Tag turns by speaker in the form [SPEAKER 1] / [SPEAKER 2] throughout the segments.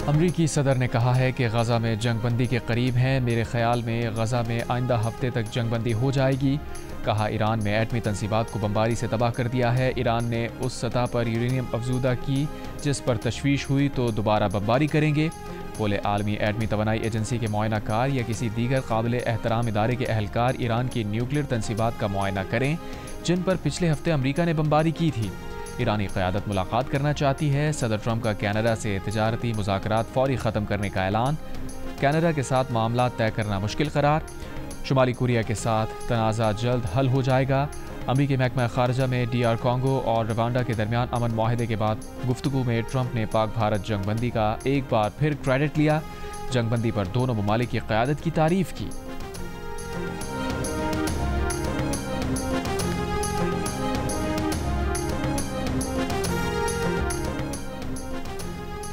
[SPEAKER 1] अमरीकी सदर ने कहा है कि गज़ा में जंगबंदी के करीब हैं। मेरे ख्याल में गज़ा में आइंदा हफ्ते तक जंगबंदी हो जाएगी। कहा ईरान में एटमी तंसीबात को बमबारी से तबाह कर दिया है। ईरान ने उस सतह पर यूरेनियम अफजूदा की जिस पर तशवीश हुई तो दोबारा बमबारी करेंगे। बोले आलमी एटमी तवानाई एजेंसी के मुआयना कार या किसी दीगर काबिल एहतराम इदारे के अहलकार ईरान की न्यूक्लियर तंसीबात का मुआयना करें जिन पर पिछले हफ्ते अमरीका ने बमबारी की थी। ईरानी क़यादत मुलाकात करना चाहती है। सदर ट्रंप का कनाडा से तिजारती मुज़ाकरात फौरी ख़त्म करने का ऐलान। कनाडा के साथ मामला तय करना मुश्किल करार। शुमाली कोरिया के साथ तनाज़ा जल्द हल हो जाएगा। अमरीकी महकमा ख़ारजा में DR कॉन्गो और रवांडा के दरमियान अमन माहिदे के बाद गुफ्तगू में ट्रंप ने पाक भारत जंगबंदी का एक बार फिर क्रेडिट लिया। जंगबंदी पर दोनों ममालिक की क़यादत की तारीफ़ की।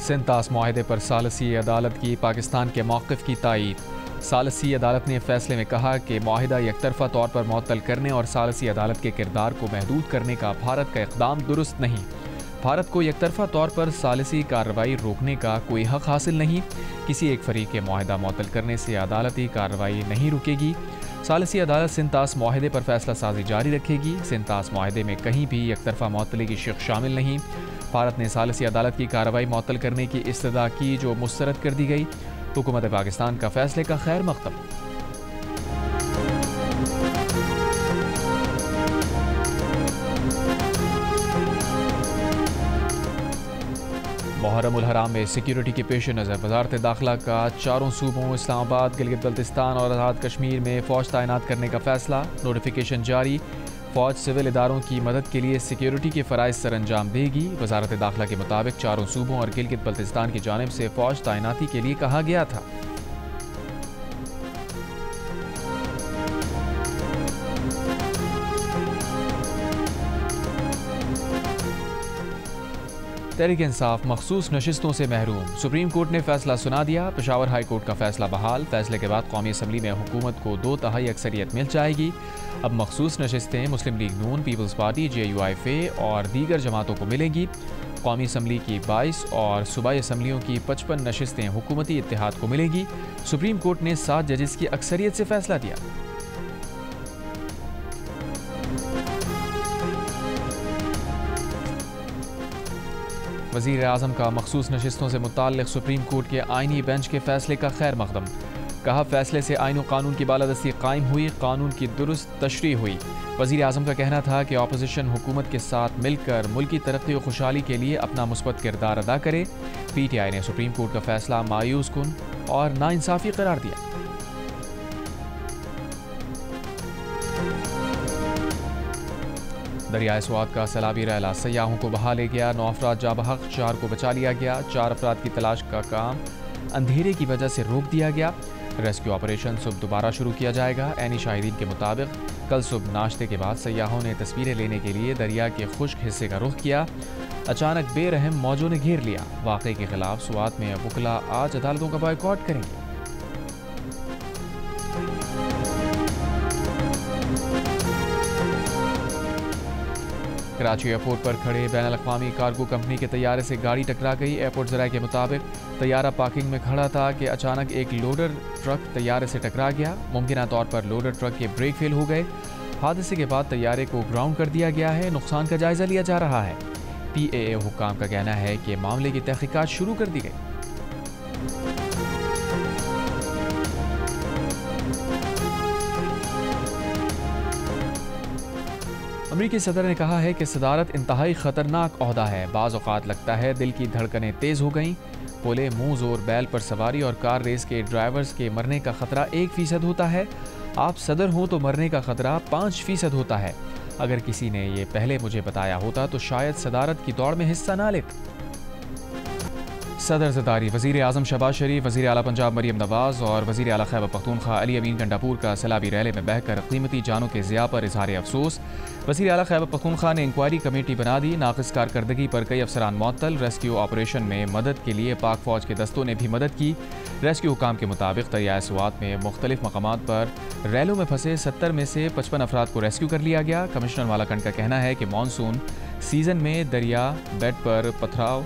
[SPEAKER 1] सिंतास मुआहदे पर सालसी अदालत की पाकिस्तान के मौक़िफ़ की तायीद। सालसी अदालत ने फैसले में कहा कि मुआहिदा यकतरफा तौर पर मुअत्तल करने और सालसी अदालत के किरदार को महदूद करने का भारत का इक़दाम दुरुस्त नहीं। भारत को यकतरफा तौर पर सालसी कार्रवाई रोकने का कोई हक़ हासिल नहीं। किसी एक फरीक के मुआहिदा मुअत्तल करने से अदालती कार्रवाई नहीं रुकेगी। सालसी अदालत सिंतास मुआहदे पर फैसला साजी जारी रखेगी। सिंतास मुआहदे में कहीं भी यकतरफा मुअत्तली की शिक़ शामिल नहीं। भारत ने सालसी अदालत की कार्रवाई मुअत्तल करने की इस्तदा की जो मुस्तरद कर दी गई। हुकूमत पाकिस्तान का फैसले का खैर मकदम। मुहर्रम उल हराम में सिक्योरिटी के पेश नज़र वजारत दाखिला का चारों सूबों इस्लामाबाद, गिलगित बल्तिस्तान और आज़ाद कश्मीर में फ़ौज तैनात करने का फैसला। नोटिफिकेशन जारी। फ़ौज सिविल इदारों की मदद के लिए सिक्योरिटी के फ़राइज़ सर अंजाम देगी। वजारत दाखिला के मुताबिक चारों सूबों और गिलगित बल्तिस्तान की जानिब से फ़ौज तैनाती के लिए कहा गया था। तहरीक इंसाफ मखसूस नशिस्तों से महरूम। सुप्रीम कोर्ट ने फैसला सुना दिया। पेशावर हाई कोर्ट का फैसला बहाल। फैसले के बाद कौमी असम्बली में हुकूमत को 2/3 अक्सरियत मिल जाएगी। अब मखसूस नशिस्तें मुस्लिम लीग नून, पीपल्स पार्टी, JUIFA और दीगर जमातों को मिलेंगी। कौमी असम्बली की 22 और सूबाई असम्बलियों की 55 नशिस्तें हुकूमती इत्तेहाद को मिलेंगी। सुप्रीम कोर्ट ने 7 जजेस की अक्सरियत से फैसला दिया। वज़ीर आज़म का मखसूस नशिस्तों से मुताल्लिक़ सुप्रीम कोर्ट के आइनी बेंच के फैसले का खैर मकदम। कहा फैसले से आइन व कानून की बालादस्ती कायम हुई, कानून की दुरुस्त तशरीह हुई। वज़ीर आज़म का कहना था कि अपोजिशन हुकूमत के साथ मिलकर मुल्क की तरक्की व खुशहाली के लिए अपना मुस्बत किरदार अदा करे। PTI ने सुप्रीम कोर्ट का फैसला मायूस कुन और नाइंसाफ़ी करार दिया। दरियाए स्वात का सैलाबी रैला सयाहों को बहा ले गया। 9 अफराद जाबहक, 4 को बचा लिया गया। 4 अफराद की तलाश का काम अंधेरे की वजह से रोक दिया गया। रेस्क्यू ऑपरेशन सुबह दोबारा शुरू किया जाएगा। ऐनी शाहिदीन के मुताबिक कल सुबह नाश्ते के बाद सयाहों ने तस्वीरें लेने के लिए दरिया के खुश्क हिस्से का रुख किया। अचानक बेरहम मौजों ने घेर लिया। वाक़े के खिलाफ स्वात में वकला आज अदालतों का बॉयकॉट करेंगे। कराची एयरपोर्ट पर खड़े बैनुल अक़वामी कार्गो कंपनी के तैयारे से गाड़ी टकरा गई। एयरपोर्ट ज़राए के मुताबिक तैयारा पार्किंग में खड़ा था कि अचानक एक लोडर ट्रक तैयारे से टकरा गया। मुमकिन तौर पर लोडर ट्रक के ब्रेक फेल हो गए। हादसे के बाद तैयारे को ग्राउंड कर दिया गया है। नुकसान का जायजा लिया जा रहा है। PAA हुक्काम का कहना है कि मामले की तहकीकात शुरू कर दी गई। अमरीकी सदर ने कहा है कि सदारत इंतहाई ख़तरनाक ओहदा है। बाज़ औक़ात लगता है दिल की धड़कनें तेज़ हो गईं। बोले मुँह ज़ोर बैल पर सवारी और कार रेस के ड्राइवर्स के मरने का ख़तरा 1% होता है। आप सदर हों तो मरने का ख़तरा 5% होता है। अगर किसी ने ये पहले मुझे बताया होता तो शायद सदारत की दौड़ में हिस्सा ना लेता। सदर ज़रदारी, वज़ीर आज़म शहबाज शरीफ, वज़ीर आला पंजाब मरीम नवाज़ और वज़ीर आला खैबर पख्तूनख्वा अली अमीन गंडापुर का सैलाबी रैले में बहकर कीमती जानों के ज़िया पर इज़हार अफसोस। वज़ीर आला खैबर पख्तूनख्वा ने इंक्वायरी कमेटी बना दी। नाक़िस कारकर्दगी पर कई अफसरान मुअत्तल। रेस्क्यू ऑपरेशन में मदद के लिए पाक फ़ौज के दस्तों ने भी मदद की। रेस्क्यू हुकाम के मुताबिक दरियाए स्वात में मुख्तलिफ मकामात पर रैलों में फंसे 70 में से 55 अफराद को रेस्क्यू कर लिया गया। कमिश्नर वालाकंड का कहना है कि मानसून सीज़न में दरिया बेड पर पथराव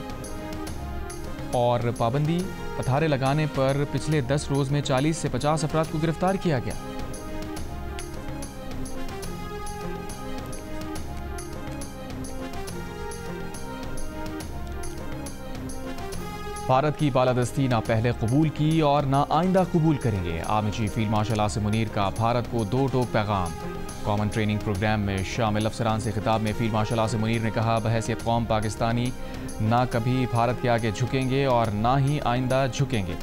[SPEAKER 1] और पाबंदी पथारे लगाने पर पिछले 10 रोज में 40 से 50 अफराद को गिरफ्तार किया गया। भारत की बालादस्ती ना पहले कबूल की और ना आइंदा कबूल करेंगे। Army chief field marshal Asim Munir का भारत को दो टोक पैगाम। कॉमन ट्रेनिंग प्रोग्राम में शामिल अफसरान से खिताब में फील्ड मार्शल आसिम मुनीर ने कहा, बहैसियत कौम पाकिस्तानी ना कभी भारत के आगे झुकेंगे और ना ही आइंदा झुकेंगे।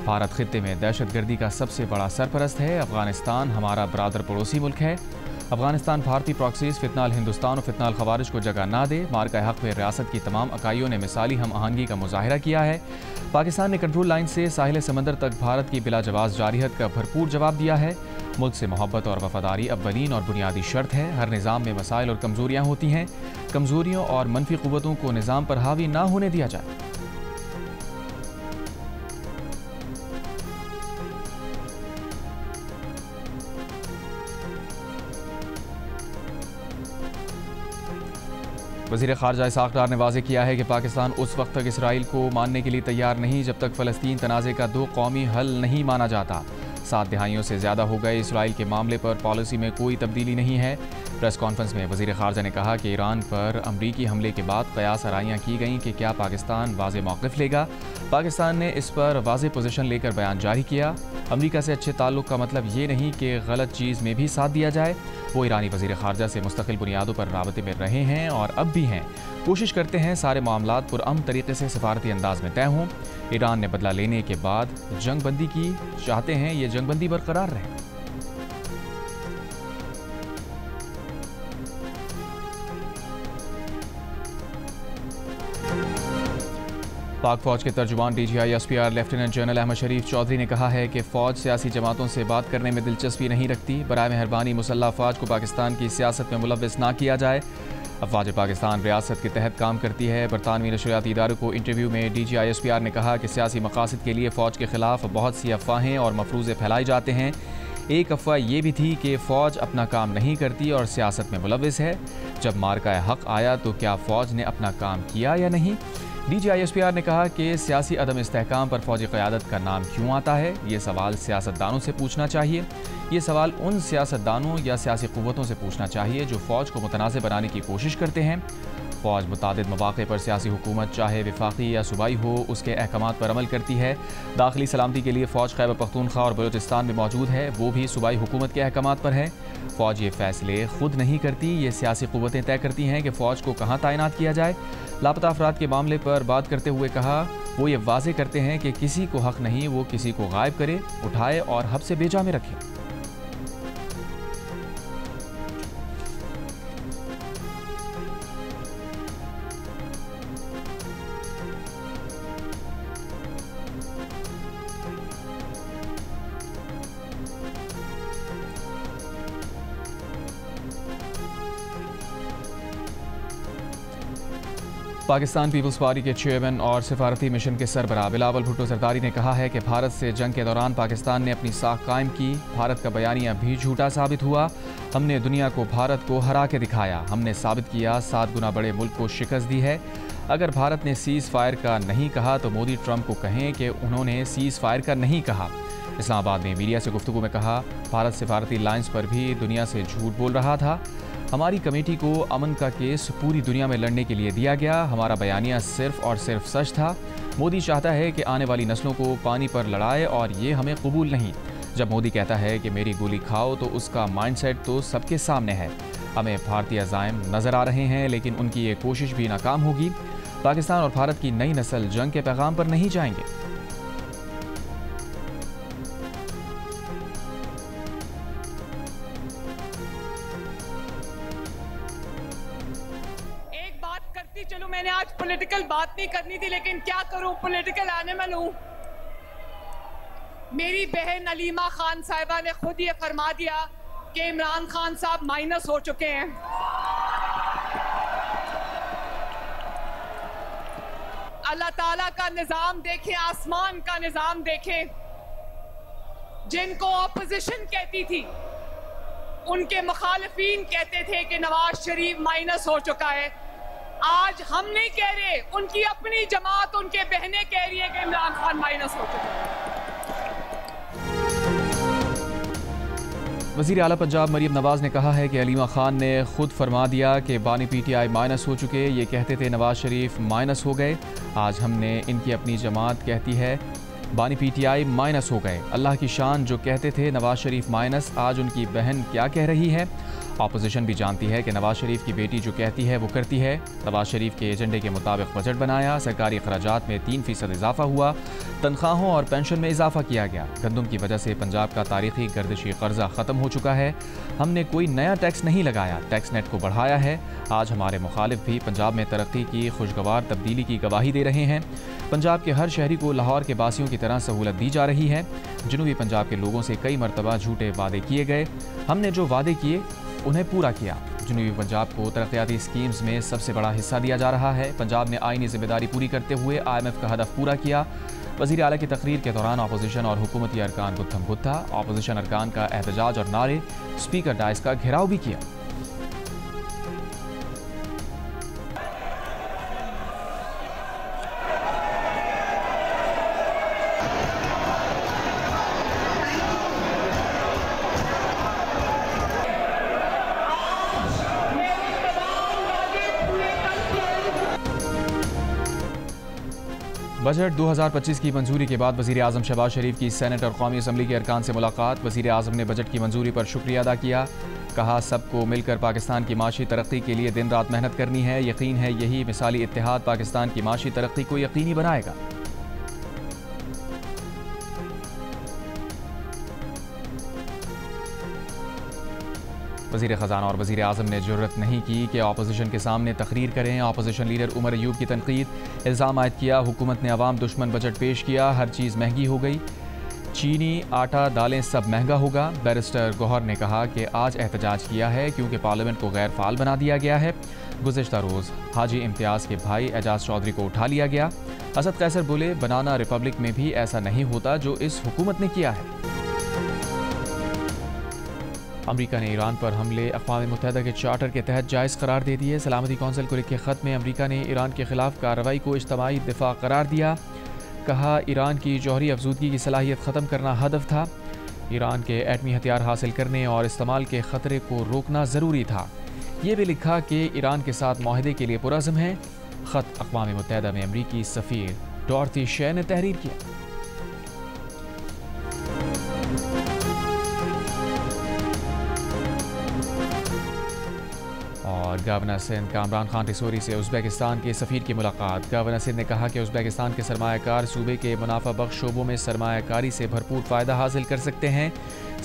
[SPEAKER 1] भारत खित्ते में दहशतगर्दी का सबसे बड़ा सरपरस्त है। अफगानिस्तान हमारा बरादर पड़ोसी मुल्क है। अफगानिस्तान भारतीय प्रॉक्सीज फितनाल हिंदुस्तान और फितनाल खवारिज को जगह ना दे। मार्का हक में रियासत की तमाम इकाइयों ने मिसाली हम आहंगी का मुजाहिरा किया है। पाकिस्तान ने कंट्रोल लाइन से साहिल समंदर तक भारत की बिलाजवाज जारियत का भरपूर जवाब दिया है। मुल्क से मोहब्बत और वफादारी अव्वलीन और बुनियादी शर्त है। हर निज़ाम में मसाइल और कमज़ोरियाँ होती हैं। कमज़ोरियों और मनफी क़ुव्वतों को निज़ाम पर हावी ना होने दिया जाए। वज़ीर ख़ारजा इसहाक़ डार ने वाज़ेह किया है कि पाकिस्तान उस वक्त तक इसराइल को मानने के लिए तैयार नहीं जब तक फ़लस्तीन तनाज़े का दो कौमी हल नहीं माना जाता। 7 दिहाइयों से ज़्यादा हो गए, इसराइल के मामले पर पॉलिसी में कोई तब्दीली नहीं है। प्रेस कॉन्फ्रेंस में वज़ीर ख़ारजा ने कहा कि ईरान पर अमरीकी हमले के बाद क़यास आराइयाँ की गईं कि क्या पाकिस्तान वाज़ेह मौक़िफ़ लेगा। पाकिस्तान ने इस पर वाज़ेह पोजीशन लेकर बयान जारी किया। अमरीका से अच्छे ताल्लुक़ का मतलब ये नहीं कि गलत चीज़ में भी साथ दिया जाए। वो ईरानी वज़ीर ख़ारजा से मुस्तक़िल बुनियादों पर राबते में रहे हैं और अब भी हैं। कोशिश करते हैं सारे मामलात पुरअमन तरीके से सफारती अंदाज में तय हों। ईरान ने बदला लेने के बाद जंगबंदी की चाहते हैं, ये जंगबंदी बरकरार रहे। पाक फौज के तर्जुमान DGI SPR lieutenant general Ahmad Sharif Chaudhry ने कहा है कि फ़ौज सियासी जमातों से बात करने में दिलचस्पी नहीं रखती। बराए मेहरबानी मुसल्लह अफ़वाज को पाकिस्तान की सियासत में मुलव्वस ना किया जाए। अफ़वाज पाकिस्तान रियासत के तहत काम करती है। बरतानवी नशरियाती इदारों को इंटरव्यू में DGI SPR ने कहा कि सियासी मकासद के लिए फ़ौज के ख़िलाफ़ बहुत सी अफवाहें और मफरूज़े फैलाए जाते हैं। एक अफवाह ये भी थी कि फ़ौज अपना काम नहीं करती और सियासत में मुलव्वस है। जब मार्का हक आया तो क्या फ़ौज ने अपना काम किया या नहीं? DGI SPR ने कहा कि सियासी अदम इस्तेहकाम पर फ़ौजी क़यादत का नाम क्यों आता है, ये सवाल सियासतदानों से पूछना चाहिए। ये सवाल उन सियासतदानों या सियासी क़ुव्वतों से पूछना चाहिए जो फ़ौज को मुतनाज़ बनाने की कोशिश करते हैं। फ़ौज मुतादिद मौक़े पर सियासी हुकूमत चाहे वफाकी या सूबाई हो उसके अहकामात पर अमल करती है। दाखिली सलामती के लिए फ़ौज खैबर पख्तूनख्वा और बलूचिस्तान में मौजूद है, वो भी सूबाई हुकूमत के अहकामात पर है। फ़ौज ये फ़ैसले खुद नहीं करती, ये सियासी क़ुव्वतें तय करती हैं कि फ़ौज को कहाँ तैनात किया जाए। लापता अफराद के मामले पर बात करते हुए कहा, वो ये वाज़ेह करते हैं कि किसी को हक़ नहीं वो किसी को गायब करे, उठाए और हब से बेजा में रखे। पाकिस्तान पीपल्स पार्टी के चेयरमैन और सिफारती मिशन के सरबराह बिलावल भुट्टो जरदारी ने कहा है कि भारत से जंग के दौरान पाकिस्तान ने अपनी साख कायम की। भारत का बयानिया भी झूठा साबित हुआ। हमने दुनिया को भारत को हरा के दिखाया। हमने साबित किया 7 गुना बड़े मुल्क को शिकस्त दी है। अगर भारत ने सीज़ फायर का नहीं कहा तो मोदी ट्रंप को कहें कि उन्होंने सीज़ फायर का नहीं कहा। इस्लामाबाद में मीडिया से गुफ्तगू में कहा, भारत सिफारती लाइन्स पर भी दुनिया से झूठ बोल रहा था। हमारी कमेटी को अमन का केस पूरी दुनिया में लड़ने के लिए दिया गया। हमारा बयानिया सिर्फ और सिर्फ सच था। मोदी चाहता है कि आने वाली नस्लों को पानी पर लड़ाए और ये हमें कबूल नहीं। जब मोदी कहता है कि मेरी गोली खाओ तो उसका माइंडसेट तो सबके सामने है। हमें भारतीय अज़ाइम नज़र आ रहे हैं लेकिन उनकी ये कोशिश भी नाकाम होगी। पाकिस्तान और भारत की नई नस्ल जंग के पैगाम पर नहीं जाएंगे।
[SPEAKER 2] चलो मैंने आज पॉलिटिकल बात नहीं करनी थी लेकिन क्या करूं, पॉलिटिकल एनिमल हूं। मेरी बहन अलीमा खान साहिबा ने खुद ये फरमा दिया कि इमरान खान साहब माइनस हो चुके हैं। अल्लाह ताला का निजाम देखें, आसमान का निजाम देखें। जिनको ऑपोजिशन कहती थी उनके मुखालिफिन कहते थे कि नवाज शरीफ माइनस हो चुका है। आज हम नहीं कह रहे, उनकी अपनी जमात, उनके बहनें कह रही है कि इमरान खान माइनस हो चुके हैं।
[SPEAKER 1] वज़ीर आला पंजाब मरीम नवाज़ ने कहा है कि अलीमा खान ने खुद फरमा दिया कि बानी PTI माइनस हो चुके। ये कहते थे नवाज शरीफ माइनस हो गए, आज हमने इनकी अपनी जमात कहती है बानी PTI माइनस हो गए। अल्लाह की शान, जो कहते थे नवाज शरीफ माइनस, आज उनकी बहन क्या कह रही है। अपोजिशन भी जानती है कि नवाज शरीफ की बेटी जो कहती है वो करती है। नवाज शरीफ के एजेंडे के मुताबिक बजट बनाया, सरकारी खर्चात में 3% इजाफा हुआ, तनख्वाहों और पेंशन में इजाफा किया गया। गंदम की वजह से पंजाब का तारीखी गर्दिशी कर्जा ख़त्म हो चुका है। हमने कोई नया टैक्स नहीं लगाया, टैक्स नेट को बढ़ाया है। आज हमारे मुखालिफ भी पंजाब में तरक्की की खुशगवार तब्दीली की गवाही दे रहे हैं। पंजाब के हर शहरी को लाहौर के बासियों की तरह सहूलत दी जा रही है। जनूबी पंजाब के लोगों से कई मरतबा झूठे वादे किए गए, हमने जो वादे किए उन्हें पूरा किया। जनूबी पंजाब को तरक्याती स्कीम्स में सबसे बड़ा हिस्सा दिया जा रहा है। पंजाब ने आईनी जिम्मेदारी पूरी करते हुए IMF का हदफ पूरा किया। वज़ीर आला की तकरीर के दौरान अपोजिशन और हुकूमती अरकान गुत्थम गुत्था, अपोजिशन अरकान का एहतजाज और नारे, स्पीकर डाइस का घेराव भी किया। बजट 2025 की मंजूरी के बाद वज़ीर आज़म शहबाज शरीफ की सेनेट और कौमी असम्बली के अरकान से मुलाकात। वज़ीर आज़म ने बजट की मंजूरी पर शुक्रिया अदा किया। कहा सबको मिलकर पाकिस्तान की माशी तरक्की के लिए दिन रात मेहनत करनी है। यकीन है यही मिसाली इत्तेहाद पाकिस्तान की माशी तरक्की को यकीनी बनाएगा। वज़ीर ख़ज़ाना और वज़ीर आज़म ने ज़रूरत नहीं की कि अपोजिशन के सामने तकरीर करें। अपोजिशन लीडर उमर अयूब की तनकीद, इल्ज़ाम आयद किया हुकूमत ने अवाम दुश्मन बजट पेश किया, हर चीज़ महंगी हो गई, चीनी, आटा, दालें सब महंगा होगा। बैरिस्टर गौहर ने कहा कि आज एहतजाज किया है क्योंकि पार्लियामेंट को गैर फाल बना दिया गया है। गुज़िश्ता रोज़ हाजी इम्तियाज़ के भाई एजाज चौधरी को उठा लिया गया। असद कैसर बोले बनाना रिपब्लिक में भी ऐसा नहीं होता जो इस हुकूमत ने किया है। अमरीका ने ईरान पर हमले अक़वाम मुत्तहिदा के चार्टर के तहत जायज़ करार दे दिए। सलामती कौंसिल को लिखे ख़त में अमरीका ने ईरान के ख़िलाफ़ कार्रवाई को इज्तिमाई दिफा करार दिया। कहा ईरान की जौहरी अफजूदगी की सलाहियत ख़त्म करना हदफ था। ईरान के एटमी हथियार हासिल करने और इस्तेमाल के ख़तरे को रोकना ज़रूरी था। ये भी लिखा कि ईरान के साथ माहदे के लिए पुरज़्म है। ख़त अक़वाम मुत्तहिदा में अमरीकी सफ़ीर डॉरथी शे ने तहरीर किया। और गवर्नर सिंध कामरान खान रिसोरी से उज़्बेकिस्तान के सफ़ीर की मुलाकात। गवर्नर सिंध ने कहा कि उज़्बेकिस्तान के सरमायाकार सूबे के मुनाफा बख्श शोबों में सरमायाकारी से भरपूर फ़ायदा हासिल कर सकते हैं।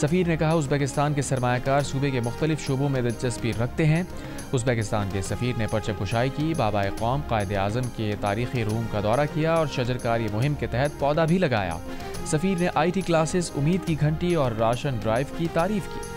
[SPEAKER 1] सफ़ीर ने कहा उज़्बेकिस्तान के सरमायाकार सूबे के मुख्तलिफ शोबों में दिलचस्पी रखते हैं। उज़्बेकिस्तान के सफ़ीर ने परचम कुशाई की, बाबा कौम कायद आज़म के तारीख़ी रूम का दौरा किया और शजरकारी मुहिम के तहत पौधा भी लगाया। सफ़ीर ने IT क्लासेस, उम्मीद की घंटी और राशन ड्राइव की तारीफ़ की।